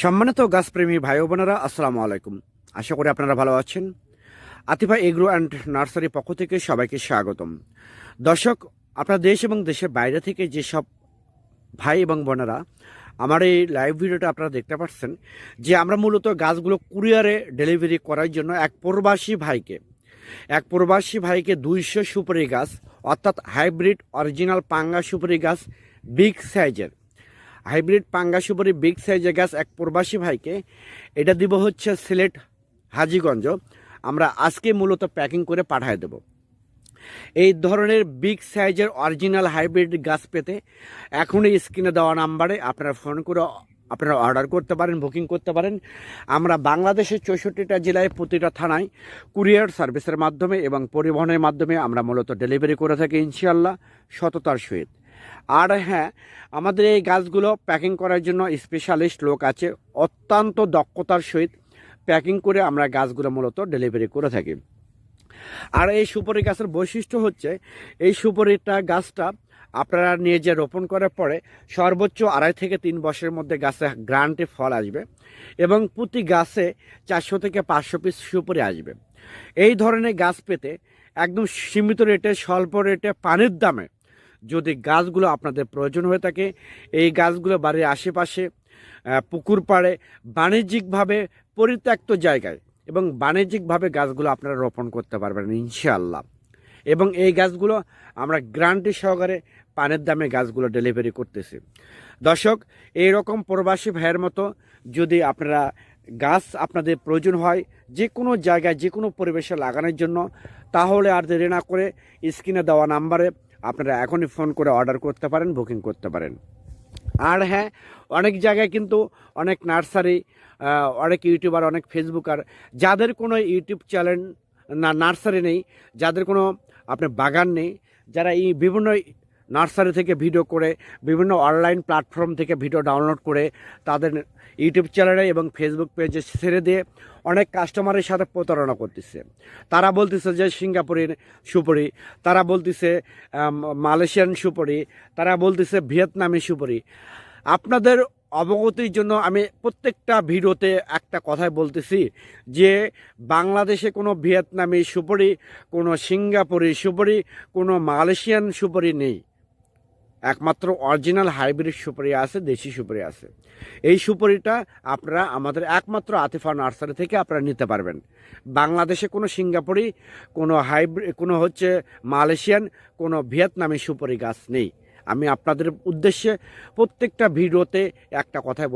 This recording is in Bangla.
সম্মানিত গাছপ্রেমী ভাই ও বোনেরা, আসসালামু আলাইকুম। আশা করি আপনারা ভালো আছেন। আতিফা এগ্রো অ্যান্ড নার্সারি পক্ষ থেকে সবাইকে স্বাগতম। দর্শক, আপনার দেশ এবং দেশের বাইরে থেকে যেসব ভাই এবং বোনেরা আমার এই লাইভ ভিডিওটা আপনারা দেখতে পাচ্ছেন, যে আমরা মূলত গাছগুলো কুরিয়ারে ডেলিভারি করার জন্য এক প্রবাসী ভাইকে 200 সুপারি গাছ, অর্থাৎ হাইব্রিড অরিজিনাল পাঙ্গা সুপারি গাছ বিগ সাইজের, হাইব্রিড পাঙ্গা সুপারি বিগ সাইজের গাছ এক প্রবাসী ভাইকে এটা দিব হচ্ছে সিলেট হাজীগঞ্জ। আমরা আজকে মূলত প্যাকিং করে পাঠিয়ে দেব। এই ধরনের বিগ সাইজের অরিজিনাল হাইব্রিড গাছ পেতে এখনই স্ক্রিনে দেওয়া নাম্বারে আপনারা ফোন করে আপনারা অর্ডার করতে পারেন, বুকিং করতে পারেন। আমরা বাংলাদেশের 64টা জেলায় প্রতিটা থানায় কুরিয়ার সার্ভিসের মাধ্যমে এবং পরিবহনের মাধ্যমে আমরা মূলত ডেলিভারি করে থাকি ইনশাআল্লাহ সততার সহিত। আর হ্যাঁ, আমাদের এই গাছগুলো প্যাকিং করার জন্য স্পেশালিস্ট লোক আছে, অত্যন্ত দক্ষতার সহিত প্যাকিং করে আমরা গাছগুলো মূলত ডেলিভারি করে থাকি। আর এই সুপারি গাছের বৈশিষ্ট্য হচ্ছে, এই সুপারিটা গাছটা আপনারা নিয়ে যে রোপণ করার পরে সর্বোচ্চ 2.5 থেকে 3 বছরের মধ্যে গাছে গ্রান্টে ফল আসবে এবং প্রতি গাছে 400 থেকে 500 পিস সুপারি আসবে। এই ধরনের গাছ পেতে একদম সীমিত রেটে, স্বল্প রেটে, পানির দামে যদি গাছগুলো আপনাদের প্রয়োজন হয়ে থাকে, এই গাছগুলো বাড়ির আশেপাশে, পুকুর পাড়ে, বাণিজ্যিকভাবে পরিত্যক্ত জায়গায় এবং বাণিজ্যিকভাবে গাছগুলো আপনারা রোপণ করতে পারবেন ইনশাআল্লাহ। এবং এই গাছগুলো আমরা গ্যারান্টি সহকারে পানের দামে গাছগুলো ডেলিভারি করতেছি। দর্শক, এইরকম প্রবাসী ভাইয়ের মতো যদি আপনারা গাছ আপনাদের প্রয়োজন হয় যে কোনো জায়গায়, যে কোনো পরিবেশে লাগানোর জন্য, তাহলে আর দেরি না করে স্ক্রিনে দেওয়া নাম্বারে আপনারা এখনই ফোন করে অর্ডার করতে পারেন, বুকিং করতে পারেন। আর হ্যাঁ, অনেক জায়গায় কিন্তু অনেক নার্সারি, অনেক ইউটিউবার, অনেক ফেসবুকার, যাদের কোনো ইউটিউব চ্যানেল না, নার্সারি নেই, যাদের কোনো আপনার বাগান নেই, যারা এই বিভিন্ন নার্সারি থেকে ভিডিও করে, বিভিন্ন অনলাইন প্ল্যাটফর্ম থেকে ভিডিও ডাউনলোড করে তাদের ইউটিউব চ্যানেলে এবং ফেসবুক পেজে ছেড়ে দিয়ে অনেক কাস্টমারের সাথে প্রতারণা করতেছে। তারা বলতেছে যে সিঙ্গাপুরের সুপারি, তারা বলতেছে মালয়েশিয়ান সুপারি, তারা বলতেছে ভিয়েতনামি সুপারি। আপনাদের অবগতির জন্য আমি প্রত্যেকটা ভিডিওতে একটা কথাই বলতেছি যে বাংলাদেশে কোনো ভিয়েতনামি সুপারি, কোনো সিঙ্গাপুরি সুপারি, কোনো মালয়েশিয়ান সুপারি নেই। একমাত্র অরিজিনাল হাইব্রিড সুপারি আছে, দেশি সুপারি আছে। এই সুপারিটা আপনারা আমাদের একমাত্র আতিফা নার্সারি থেকে আপনারা নিতে পারবেন। বাংলাদেশে কোনো সিঙ্গাপুরি, কোনো হাইব্রিড, কোনো হচ্ছে মালয়েশিয়ান, কোনো ভিয়েতনামি সুপারি গাছ নেই। আমি আপনাদের উদ্দেশ্যে প্রত্যেকটা ভিডিওতে একটা কথাই বলে